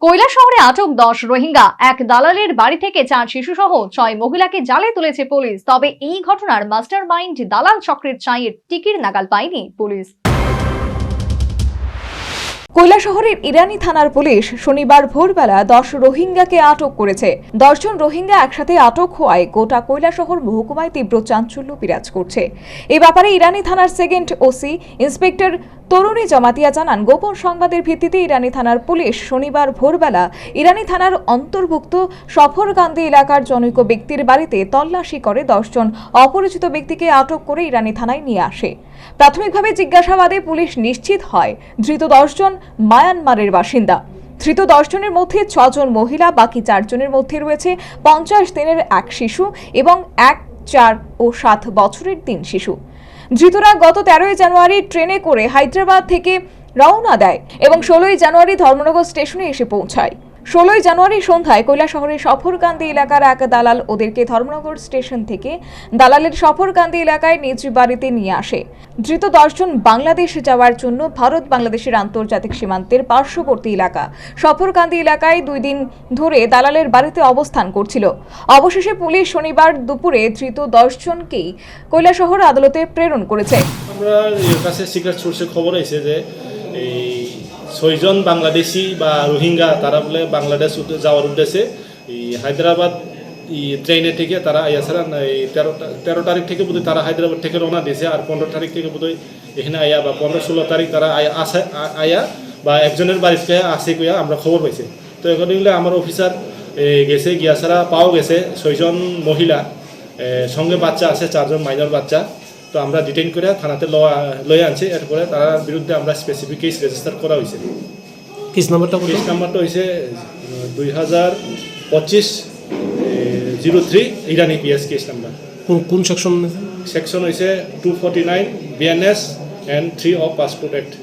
কৈলাসহরে আটক 10 রোহিঙ্গা। এক দালালের বাড়ি থেকে 4 শিশুসহ 6 মহিলাকে জালে তুলেছে পুলিশ। তবে এই ঘটনার মাস্টারমাইন্ড দালাল চক্রের চাঁইয়ের টিকির নাগাল পায়নি পুলিশ। কৈলাসহরের ইরানি থানার পুলিশ শনিবার ভোরবেলা 10 রোহিঙ্গাকে আটক করেছে। 10 জন রোহিঙ্গা একসাথে আটক হওয়ায় গোটা কৈলাসহর মহকুমায় তীব্র চাঞ্চল্য বিরাজ করছে। এই ব্যাপারে ইরানি থানার সেকেন্ড ওসি ইন্সপেক্টর তরুণী জমাতিয়া জানান, গোপন সংবাদের ভিত্তিতে ইরানি থানার পুলিশ শনিবার ভোরবেলা ইরানি থানার অন্তর্ভুক্ত সফরকান্দি এলাকার জনৈক ব্যক্তির বাড়িতে তল্লাশি করে 10 জন অপরিচিত ব্যক্তিকে আটক করে ইরানি থানায় নিয়ে আসে। প্রাথমিকভাবে জিজ্ঞাসাবাদে পুলিশ নিশ্চিত হয় ধৃত 10 জন মায়ানমারের বাসিন্দা। ধৃত 10 জনের মধ্যে 6 জন মহিলা, বাকি 4 জনের মধ্যে রয়েছে 50 দিনের এক শিশু এবং 1, 4 ও 7 বছরের 3 শিশু। ধৃতরা গত 13 জানুয়ারি ট্রেনে করে হায়দ্রাবাদ থেকে রওনা দেয় এবং 16 জানুয়ারি ধর্মনগর স্টেশনে এসে পৌঁছায়। 16 জানুয়ারি সন্ধ্যায় কৈলাসহরের সফরকান্দি এলাকার এক দালাল ওদেরকে ধর্মনগর স্টেশন থেকে দালালের সফরকান্দি এলাকায় নিজ বাড়িতে নিয়ে আসে। ধৃত 10 জন বাংলাদেশ যাওয়ার জন্য ভারত বাংলাদেশের আন্তর্জাতিক সীমান্তের পার্শ্ববর্তী এলাকা সফরকান্দি এলাকায় 2 দিন ধরে দালালের বাড়িতে অবস্থান করছিল। অবশেষে পুলিশ শনিবার দুপুরে ধৃত 10 জনকেই কৈলাসহর আদালতে প্রেরণ করেছে। আমরা এর কাছে সিক্রেট সোর্সে খবর এসেছে যে এই 6 জন বাংলাদেশি বা রোহিঙ্গা তারা বলে বাংলাদেশ যাওয়ার উদ্দেশ্যে এই হায়দ্রাবাদ ট্রেনে থেকে তারা আইয়াছিলেন। এই 13 তারিখ থেকে বোধহয় তারা হায়দ্রাবাদ থেকে রওনা দিয়েছে, আর 15 তারিখ থেকে বোধহয় এখানে আয়া বা 15-16 তারিখ তারা আয়া বা একজনের বাড়িতে আসে কইয়া আমরা খবর পাইছি। তো অ্যাকর্ডিংলি আমার অফিসার গেছে, গিয়াছাড়া পাওয়া গেছে 6 জন মহিলা, সঙ্গে বাচ্চা আছে 4 জন মাইনর বাচ্চা। তো আমরা ডিটেইন করে থানাতে লয়ে আনছি। এরপরে তার বিরুদ্ধে আমরা স্পেসিফিক কেস রেজিস্টার করা হয়েছে। কেস নাম্বারটা হয়েছে 2025-03 ইরানি পিএস কেস নাম্বার। কোন সেকশন হয়েছে 249 BNS and 3 of passport act.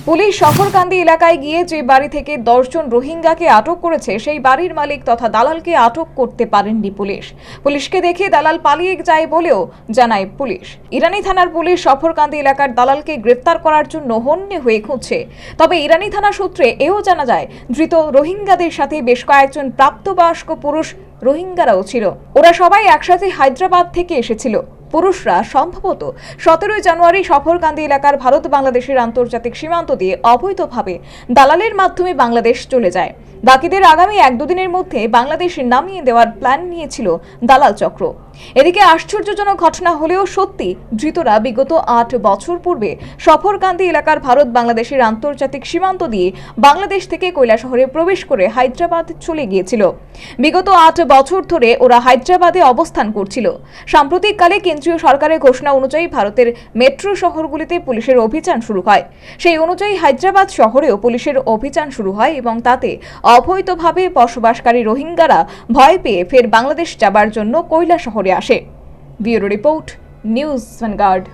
Police Safarkandi এলাকায় গিয়ে যে বাড়ি থেকে 10 জন রোহিঙ্গাকে আটক করেছে সেই বাড়ির মালিক তথা দালালকে আটক করতে পারেননি পুলিশ। পুলিশকে দেখে দালাল পালিয়ে যায় বলেও জানায় পুলিশ। ইরানি থানার পুলিশ সফরকান্দি এলাকার দালালকে গ্রেফতার করার জন্য হন্যে হয়ে খুঁজছে। তবে ইরানি থানা সূত্রে এও জানা যায় ধৃত রোহিঙ্গাদের সাথে বেশ কয়েকজন প্রাপ্তবয়স্ক পুরুষ রোহিঙ্গারাও ছিল। ওরা সবাই একসাথে হায়দ্রাবাদ থেকে এসেছিল। পুরুষরা সম্ভবত 17 জানুয়ারি সফরকান্দি এলাকার ভারত বাংলাদেশের আন্তর্জাতিক সীমান্ত দিয়ে অবৈধভাবে দালালের মাধ্যমে বাংলাদেশ চলে যায়। বাকিদের আগামী 1-2 দিনের মধ্যে বাংলাদেশে নামিয়ে দেওয়ার প্ল্যান নিয়েছিল দালাল চক্র। এদিকে আশ্চর্যজনক ঘটনা হলেও সত্যি, ধৃতরা বিগত 8 বছর পূর্বে সফরকান্দি এলাকার ভারত বাংলাদেশের আন্তর্জাতিক সীমান্ত দিয়ে বাংলাদেশ থেকে কৈলাসহরে প্রবেশ করে হায়দ্রাবাদ চলে গিয়েছিল। বিগত 8 বছর ধরে ওরা হায়দ্রাবাদে অবস্থান করছিল। সাম্প্রতিককালে কেন্দ্রীয় সরকারের ঘোষণা অনুযায়ী ভারতের মেট্রো শহরগুলিতে পুলিশের অভিযান শুরু হয়। সেই অনুযায়ী হায়দ্রাবাদ শহরেও পুলিশের অভিযান শুরু হয় এবং তাতে অবৈধভাবে বসবাসকারী রোহিঙ্গারা ভয় পেয়ে ফের বাংলাদেশ যাবার জন্য কৈলাসহরে আসে। Bureau report, news vanguard.